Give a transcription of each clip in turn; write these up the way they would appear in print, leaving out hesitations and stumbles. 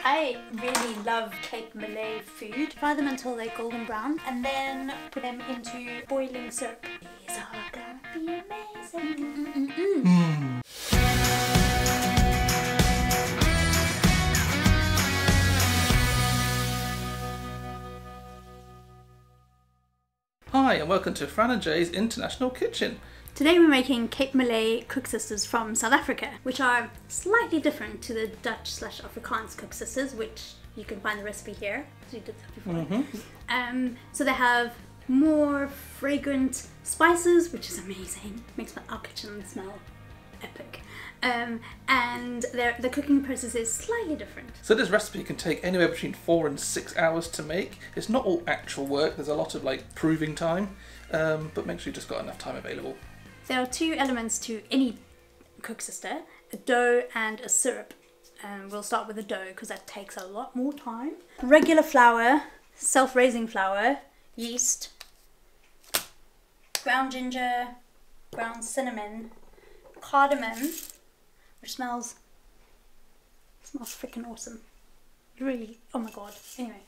I really love Cape Malay food. Fry them until they're golden brown and then put them into boiling syrup. These are gonna be amazing. Hi and welcome to Fran and Jay's International Kitchen. Today we're making Cape Malay Koeksisters from South Africa, which are slightly different to the Dutch/Afrikaans Koeksisters, which you can find the recipe here, as we did that before. So they have more fragrant spices, which is amazing. Makes our kitchen smell epic. And the cooking process is slightly different. So this recipe can take anywhere between 4 and 6 hours to make. It's not all actual work, there's a lot of like proving time, but make sure you've just got enough time available. There are two elements to any koeksister, a dough and a syrup. We'll start with the dough because that takes a lot more time. Regular flour, self-raising flour, yeast, ground ginger, ground cinnamon, cardamom, which smells freaking awesome. Really, oh my god. Anyway,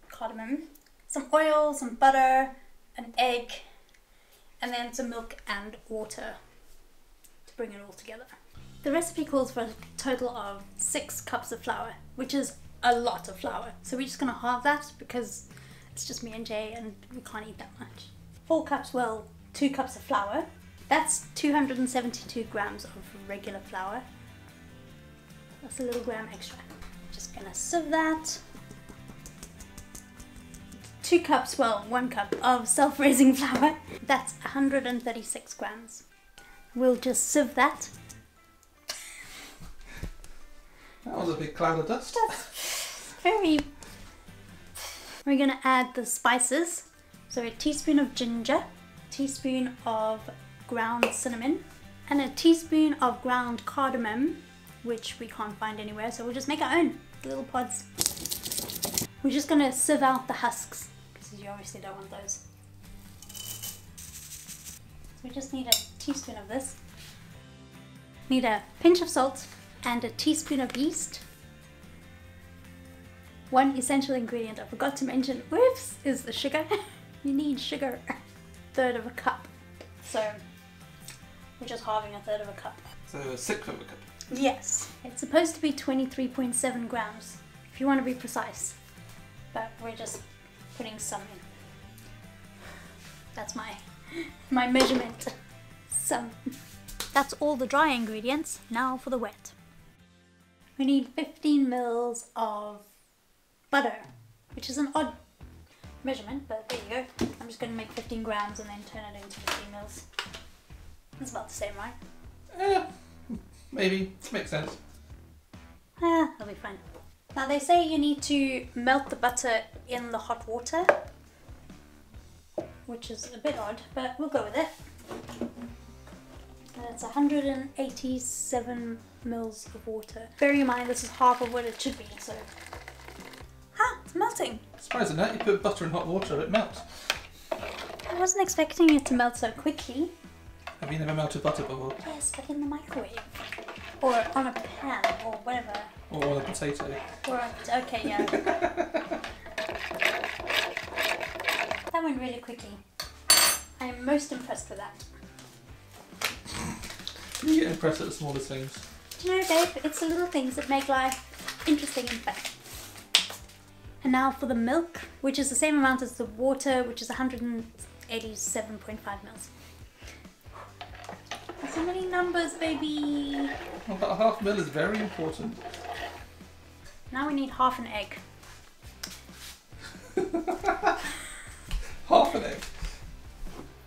cardamom, some oil, some butter, an egg, and then some milk and water to bring it all together. The recipe calls for a total of 6 cups of flour, which is a lot of flour. So we're just gonna halve that because it's just me and Jay and we can't eat that much. 4 cups, well, 2 cups of flour. That's 272 grams of regular flour. That's a little gram extra. Just gonna sieve that. 2 cups, well, 1 cup of self-raising flour. That's 136 grams. We'll just sieve that. That was a big cloud of dust. That's very... We're gonna add the spices. So a teaspoon of ginger, a teaspoon of ground cinnamon, and a teaspoon of ground cardamom, which we can't find anywhere, so we'll just make our own little pods. We're just gonna sieve out the husks, because you obviously don't want those. So we just need a teaspoon of this. Need a pinch of salt and a teaspoon of yeast. One essential ingredient I forgot to mention, whoops, is the sugar. You need sugar. 1/3 of a cup. So we're just halving 1/3 of a cup. So 1/6 of a cup. Yes. It's supposed to be 23.7 grams, if you want to be precise. But we're just putting some in. That's my measurement. Some. That's all the dry ingredients. Now for the wet. We need 15 mils of butter, which is an odd measurement, but there you go. I'm just going to make 15 grams and then turn it into 15 mils. That's about the same, right? Yeah, maybe. Makes sense. That'll be fine. Now they say you need to melt the butter in the hot water, which is a bit odd, but we'll go with it. And it's 187 mils of water. Bearing in mind this is half of what it should be, so... It's melting! Surprising that, you put butter in hot water, it melts. I wasn't expecting it to melt so quickly. Have you never melted butter before? Yes, but in the microwave. Or on a pan, or whatever. Or on a potato. Okay, yeah. That went really quickly. I am most impressed with that. You get impressed at the smallest things. Do you know, babe, it's the little things that make life interesting and fun. And now for the milk, which is the same amount as the water, which is 187.5 mils. So many numbers, baby! Well, about 1/2 mil is very important. Now we need half an egg. Half an egg?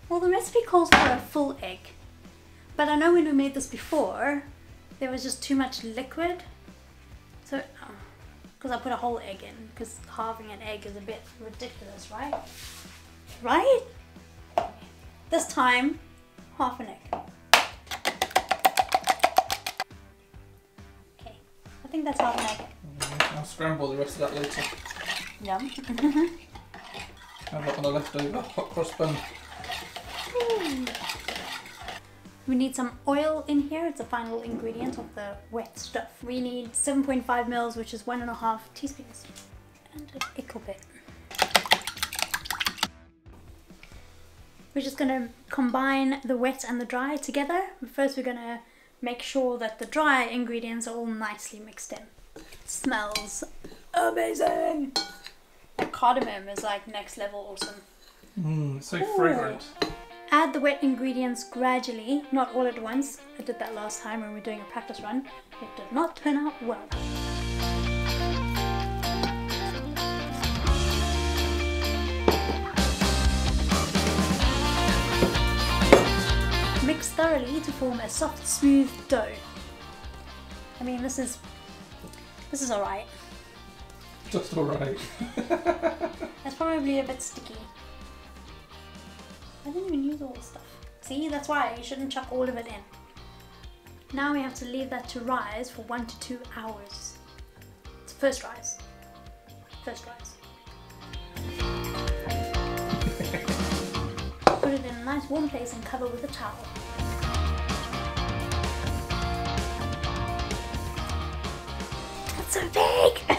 Well, the recipe calls for a full egg. But I know when we made this before, there was just too much liquid. So, because I put a whole egg in, because halving an egg is a bit ridiculous, right? Right? This time, half an egg. Okay, I think that's half an egg. I'll scramble the rest of that later. Yum. Have that on a leftover hot cross bun. We need some oil in here. It's a final ingredient of the wet stuff. We need 7.5 mils, which is 1.5 teaspoons. And a little bit. We're just going to combine the wet and the dry together. First we're going to make sure that the dry ingredients are all nicely mixed in. It smells amazing! The cardamom is like next level awesome. So fragrant. Add the wet ingredients gradually, not all at once. I did that last time when we were doing a practice run. It did not turn out well. Mix thoroughly to form a soft, smooth dough. I mean, this is alright. Just alright. That's probably a bit sticky. I didn't even use all the stuff. See, that's why you shouldn't chuck all of it in. Now we have to leave that to rise for 1 to 2 hours. It's first rise. First rise. Put it in a nice warm place and cover with a towel. That's so big!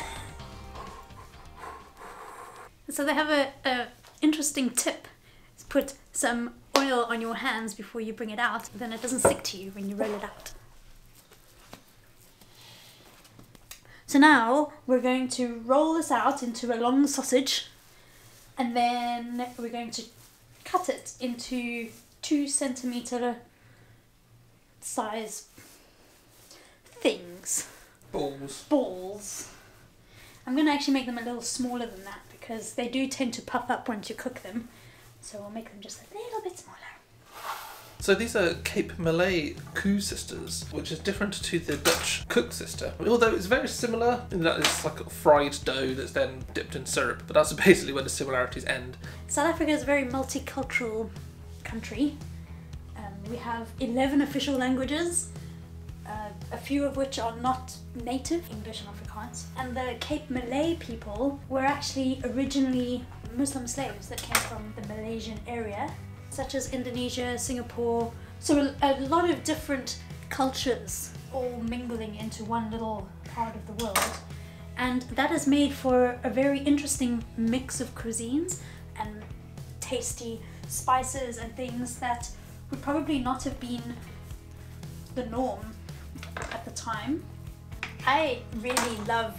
So they have a interesting tip. Is put some oil on your hands before you bring it out, then it doesn't stick to you when you roll it out. So now we're going to roll this out into a long sausage, and then we're going to cut it into 2 centimeter size things. Balls. I'm going to actually make them a little smaller than that because they do tend to puff up once you cook them. So we'll make them just a little bit smaller. So these are Cape Malay Koeksisters, which is different to the Dutch Koeksister. Although it's very similar in that it's like a fried dough that's then dipped in syrup, but that's basically where the similarities end. South Africa is a very multicultural country. We have 11 official languages, a few of which are not native, English and Afrikaans. And the Cape Malay people were actually originally Muslim slaves that came from the Malaysian area, such as Indonesia, Singapore. So a lot of different cultures all mingling into one little part of the world. And that has made for a very interesting mix of cuisines and tasty spices and things that would probably not have been the norm at the time. I really love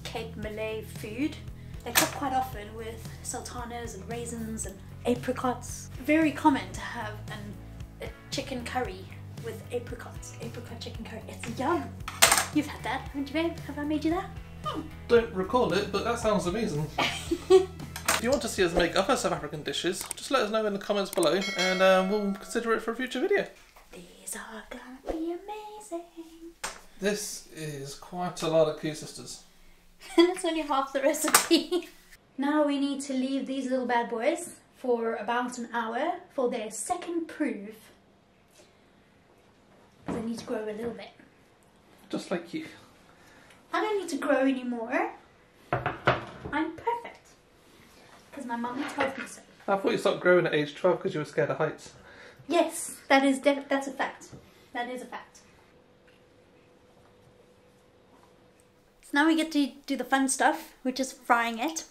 Cape Malay food. They cook quite often with sultanas and raisins and apricots. Very common to have a chicken curry with apricots. Apricot chicken curry. It's yum. You've had that, haven't you, babe? Have I made you that? Don't recall it, but that sounds amazing. If you want to see us make other South African dishes, just let us know in the comments below and we'll consider it for a future video. These are gonna be amazing. This is quite a lot of Koeksisters. And it's only half the recipe. Now we need to leave these little bad boys for about an hour for their second proof. They need to grow a little bit. Just like you. I don't need to grow anymore. I'm perfect. Because my mummy told me so. I thought you stopped growing at age 12 because you were scared of heights. Yes, that's a fact. That is a fact. So now we get to do the fun stuff, which is frying it.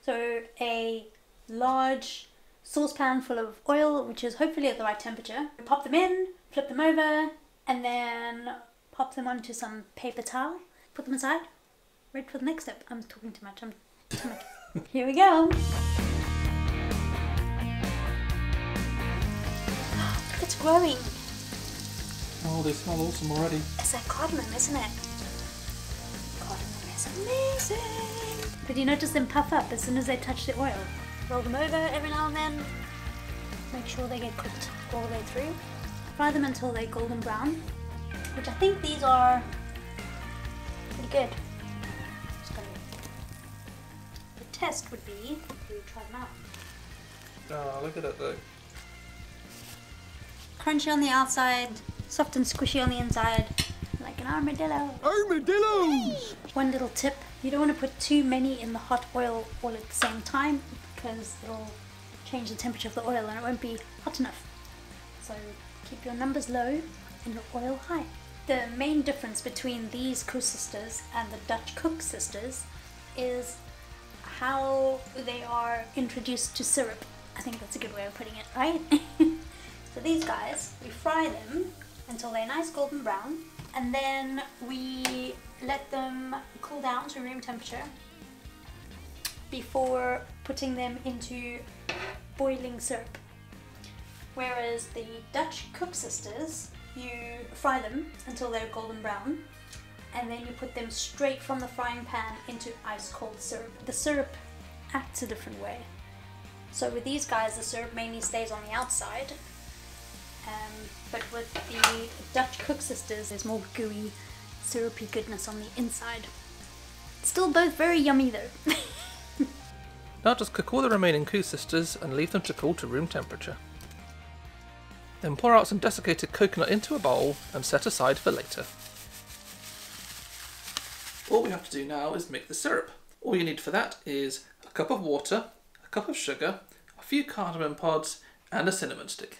So a large saucepan full of oil, which is hopefully at the right temperature. Pop them in, flip them over, and then pop them onto some paper towel. Put them aside. Wait for the next step. I'm talking too much. Here we go. It's growing. Oh, they smell awesome already. It's like cardamom, isn't it? Cardamom is amazing. But you notice them puff up as soon as they touch the oil. Roll them over every now and then. Make sure they get cooked all the way through. Fry them until they're golden brown, which I think these are pretty good. The test would be to try them out. Oh, look at it though. Crunchy on the outside, soft and squishy on the inside, like an armadillo. Armadillos! One little tip, you don't want to put too many in the hot oil all at the same time because it'll change the temperature of the oil and it won't be hot enough. So Keep your numbers low and your oil high. The main difference between these Koeksisters and the Dutch Koeksisters is how they are introduced to syrup. I think that's a good way of putting it, right? So these guys, we fry them until they're nice golden brown, and then we let them cool down to room temperature before putting them into boiling syrup. Whereas the Dutch Koeksisters, you fry them until they're golden brown, and then you put them straight from the frying pan into ice cold syrup. The syrup acts a different way. So with these guys, the syrup mainly stays on the outside, but with the Dutch Koeksisters, there's more gooey, syrupy goodness on the inside. Still both very yummy though. Now just cook all the remaining Koeksisters and leave them to cool to room temperature. Then pour out some desiccated coconut into a bowl and set aside for later. All we have to do now is make the syrup. All you need for that is a cup of water, a cup of sugar, a few cardamom pods and a cinnamon stick.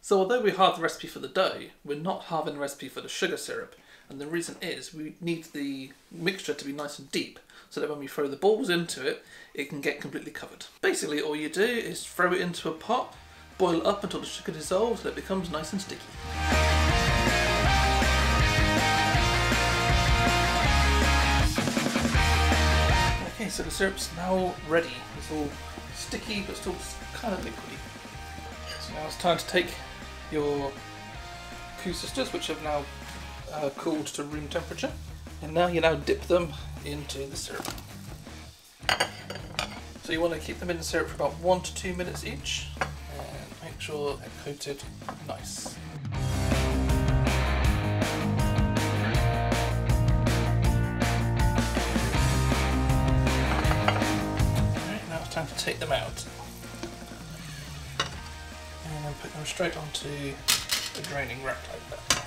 So although we halve the recipe for the dough, we're not halving the recipe for the sugar syrup, and the reason is we need the mixture to be nice and deep so that when we throw the balls into it, it can get completely covered. Basically all you do is throw it into a pot, boil it up until the sugar dissolves and it becomes nice and sticky. Okay, so the syrup's now ready. It's all sticky but still kind of liquidy. So now it's time to take your Koeksisters, which have now cooled to room temperature, and now you dip them into the syrup. So you want to keep them in the syrup for about 1 to 2 minutes each, and make sure they're coated nice. Alright, now it's time to take them out. And then put them straight onto the draining rack like that.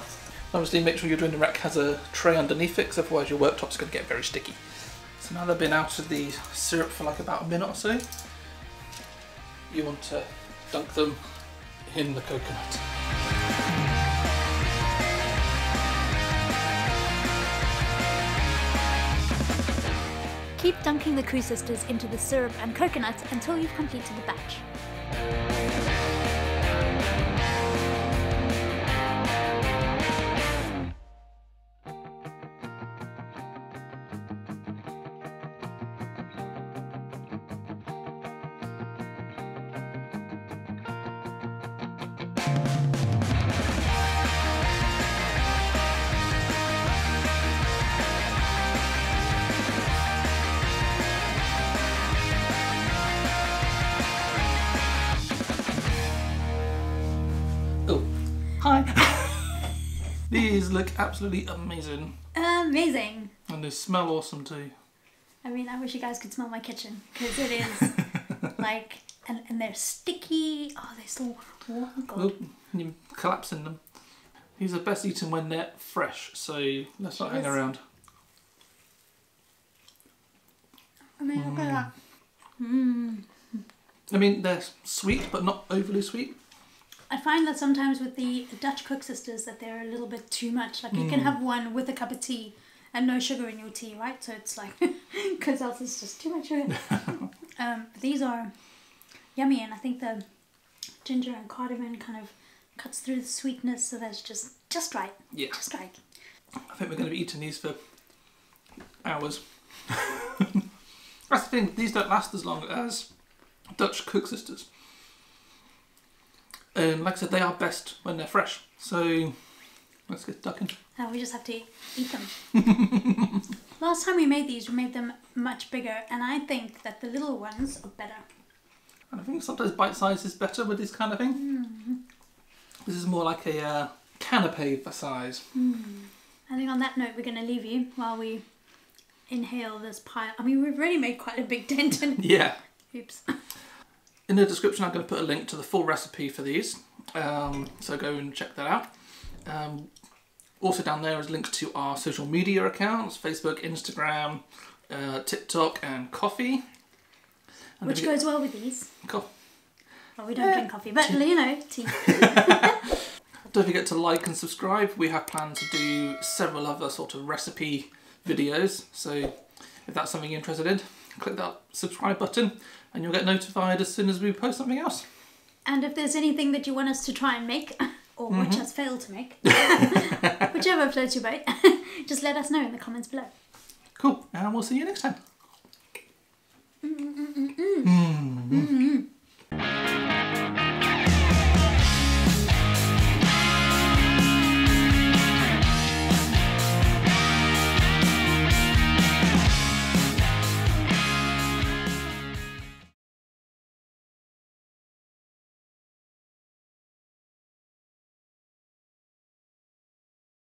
Obviously make sure your draining rack has a tray underneath it, because otherwise your worktop's going to get very sticky. So now they've been out of the syrup for like about a minute or so, you want to dunk them in the coconut. Keep dunking the Koeksisters into the syrup and coconut until you've completed the batch. Hi! These look absolutely amazing. Amazing! And they smell awesome too. I mean, I wish you guys could smell my kitchen, because it is like, and they're sticky. Oh, they're so warm. Oh, God. Oh, you collapse in them. These are best eaten when they're fresh, so let's not hang around. I mean, look at that. I mean, they're sweet, but not overly sweet. I find that sometimes with the Dutch Koeksisters that they're a little bit too much. Like you can have one with a cup of tea and no sugar in your tea, right? So it's like, because else it's just too much sugar. These are yummy, and I think the ginger and cardamom kind of cuts through the sweetness, so that's just right. Yeah. Just right. I think we're going to be eating these for hours. That's the thing, these don't last as long as Dutch Koeksisters. And like I said, they are best when they're fresh. So let's get ducking. We just have to eat them. Last time we made these, we made them much bigger, and I think that the little ones are better. And I think sometimes bite size is better with this kind of thing. This is more like a canapé for size. I think on that note, we're going to leave you while we inhale this pile. I mean, we've already made quite a big dent in it. Yeah. Oops. In the description, I'm going to put a link to the full recipe for these, so go and check that out. Also down there is links to our social media accounts, Facebook, Instagram, TikTok and coffee. And which goes well with these. Coffee. Well, we don't drink coffee, but you know, tea. Don't forget to like and subscribe. We have planned to do several other sort of recipe videos, so if that's something you're interested in, click that subscribe button and you'll get notified as soon as we post something else. And if there's anything that you want us to try and make, or which has failed to make, whichever floats your boat, just let us know in the comments below. Cool, and we'll see you next time.